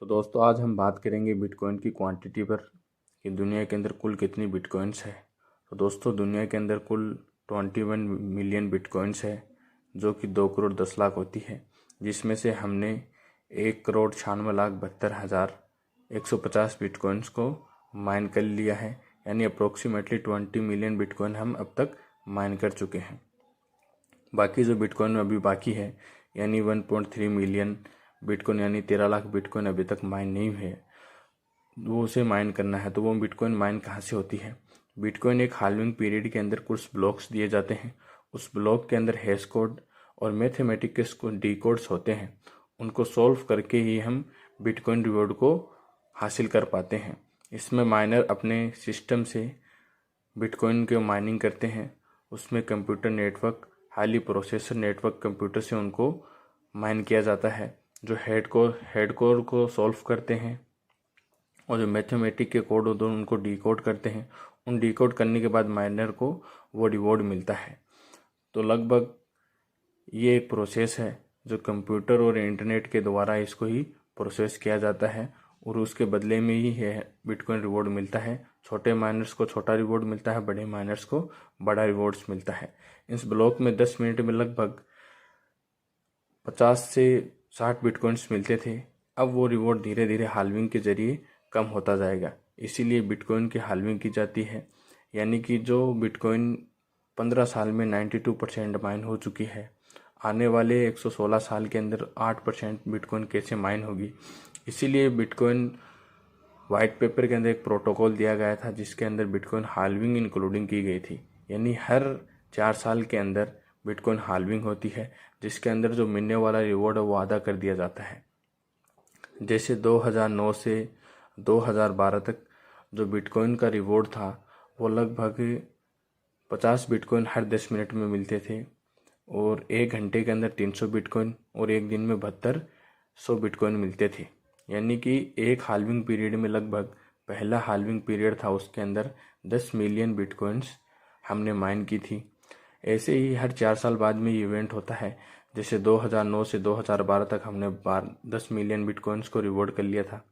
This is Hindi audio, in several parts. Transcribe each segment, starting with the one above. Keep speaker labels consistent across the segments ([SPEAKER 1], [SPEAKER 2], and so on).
[SPEAKER 1] तो दोस्तों आज हम बात करेंगे बिटकॉइन की क्वांटिटी पर कि दुनिया के अंदर कुल कितनी बिटकॉइंस है। तो दोस्तों दुनिया के अंदर कुल 21 मिलियन बिटकॉइंस है जो कि 2 करोड़ 10 लाख होती है, जिसमें से हमने 1,96,72,150 बिटकॉइंस को माइन कर लिया है। यानी अप्रोक्सीमेटली 20 मिलियन बिटकॉइन हम अब तक माइन कर चुके हैं। बाकी जो बिटकॉइन अभी बाकी है यानी 1.3 मिलियन बिटकॉइन यानी 13 लाख बिटकॉइन अभी तक माइन नहीं हुए, वो उसे माइन करना है। तो वो बिटकॉइन माइन कहाँ से होती है? बिटकॉइन एक हाल्विंग पीरियड के अंदर कुछ ब्लॉक्स दिए जाते हैं। उस ब्लॉक के अंदर हैश कोड और मैथमेटिक्स को डी कोड्स होते हैं। उनको सॉल्व करके ही हम बिटकॉइन रिवॉर्ड को हासिल कर पाते हैं। इसमें माइनर अपने सिस्टम से बिटकॉइन के माइनिंग करते हैं। उसमें computer network, highly processor network computer से उनको माइन किया जाता है, जो हेड कोर को सॉल्व करते हैं और जो मैथमेटिक के कोड होते हैं उनको डिकोड करते हैं। उन डिकोड करने के बाद माइनर को वो रिवॉर्ड मिलता है। तो लगभग ये एक प्रोसेस है जो कंप्यूटर और इंटरनेट के द्वारा इसको ही प्रोसेस किया जाता है और उसके बदले में ही बिटकॉइन रिवॉर्ड मिलता है। छोटे माइनर्स को छोटा रिवॉर्ड मिलता है, बड़े माइनर्स को बड़ा रिवॉर्ड्स मिलता है। इस ब्लॉक में 10 मिनट में लगभग 50 से 60 बिटकॉइंस मिलते थे। अब वो रिवॉर्ड धीरे धीरे हाल्विंग के जरिए कम होता जाएगा, इसीलिए बिटकॉइन की हाल्विंग की जाती है। यानी कि जो बिटकॉइन 15 साल में 92% माइन हो चुकी है, आने वाले 116 साल के अंदर 8% बिटकॉइन कैसे माइन होगी। इसीलिए बिटकॉइन वाइट पेपर के अंदर एक प्रोटोकॉल दिया गया था जिसके अंदर बिटकॉइन हाल्विंग इंक्लूडिंग की गई थी। यानी हर 4 साल के अंदर बिटकॉइन हाल्विंग होती है, जिसके अंदर जो मिलने वाला रिवॉर्ड है वो आधा कर दिया जाता है। जैसे 2009 से 2012 तक जो बिटकॉइन का रिवॉर्ड था वो लगभग 50 बिटकॉइन हर 10 मिनट में मिलते थे और 1 घंटे के अंदर 300 बिटकॉइन और एक दिन में 7200 बिटकॉइन मिलते थे। यानी कि एक हाल्विंग पीरियड में लगभग पहला हाल्विंग पीरियड था उसके अंदर 10 मिलियन बिटकॉइंस हमने माइन की थी। ऐसे ही हर 4 साल बाद में ये इवेंट होता है। जैसे 2009 से 2012 तक हमने 10 मिलियन बिटकॉइंस को रिवॉर्ड कर लिया था।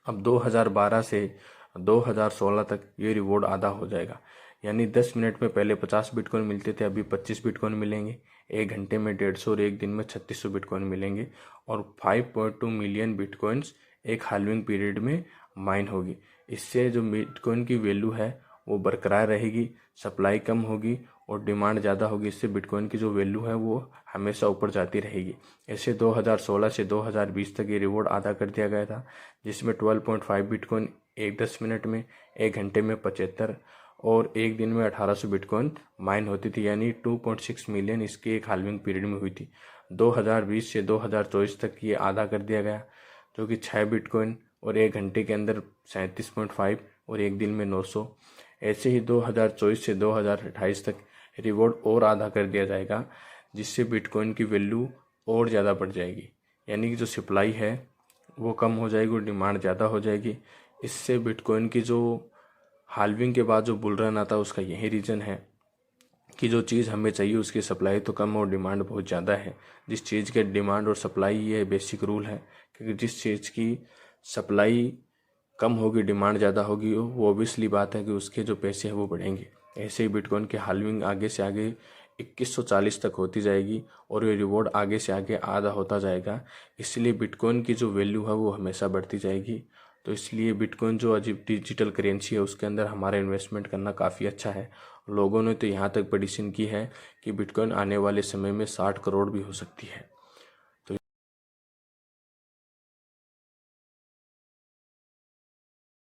[SPEAKER 1] अब 2012 से 2016 तक ये रिवॉर्ड आधा हो जाएगा। यानी 10 मिनट में पहले 50 बिटकॉइन मिलते थे, अभी 25 बिटकॉइन मिलेंगे। 1 घंटे में 150 और एक दिन में 3600 बिटकॉइन मिलेंगे और 5.2 मिलियन बिटकॉइंस एक हाल्विंग पीरियड में माइन होगी। इससे जो बिटकॉइन की वैल्यू है वो बरकरार रहेगी, सप्लाई कम होगी और डिमांड ज़्यादा होगी। इससे बिटकॉइन की जो वैल्यू है वो हमेशा ऊपर जाती रहेगी। ऐसे 2016 से 2020 तक ये रिवॉर्ड आधा कर दिया गया था, जिसमें 12.5 बिटकॉइन 10 मिनट में, 1 घंटे में 75 और एक दिन में 1800 बिटकॉइन माइन होती थी। यानी 2.6 मिलियन इसके एक हाल्विंग पीरियड में हुई थी। 2020 से 2024 तक ये आधा कर दिया गया, जो कि 6 बिटकॉइन और 1 घंटे के अंदर 37.5 और एक दिन में 900। ऐसे ही 2024 से 2028 तक रिवॉर्ड और आधा कर दिया जाएगा, जिससे बिटकॉइन की वैल्यू और ज़्यादा बढ़ जाएगी। यानी कि जो सप्लाई है वो कम हो जाएगी और डिमांड ज़्यादा हो जाएगी। इससे बिटकॉइन की जो हाल्विंग के बाद जो बुल रन आता है उसका यही रीज़न है कि जो चीज़ हमें चाहिए उसकी सप्लाई तो कम और डिमांड बहुत ज़्यादा है। जिस चीज़ के डिमांड और सप्लाई ये बेसिक रूल है, क्योंकि जिस चीज़ की सप्लाई कम होगी डिमांड ज़्यादा होगी, वो ऑब्वियसली बात है कि उसके जो पैसे हैं वो बढ़ेंगे। ऐसे ही बिटकॉइन की हाल्विंग आगे से आगे 2140 तक होती जाएगी और ये रिवॉर्ड आगे से आगे आधा होता जाएगा। इसलिए बिटकॉइन की जो वैल्यू है वो हमेशा बढ़ती जाएगी। तो इसलिए बिटकॉइन जो अजीब डिजिटल करेंसी है उसके अंदर हमारा इन्वेस्टमेंट करना काफ़ी अच्छा है। लोगों ने तो यहाँ तक प्रेडिक्शन की है कि बिटकॉइन आने वाले समय में 60 करोड़ भी हो सकती है।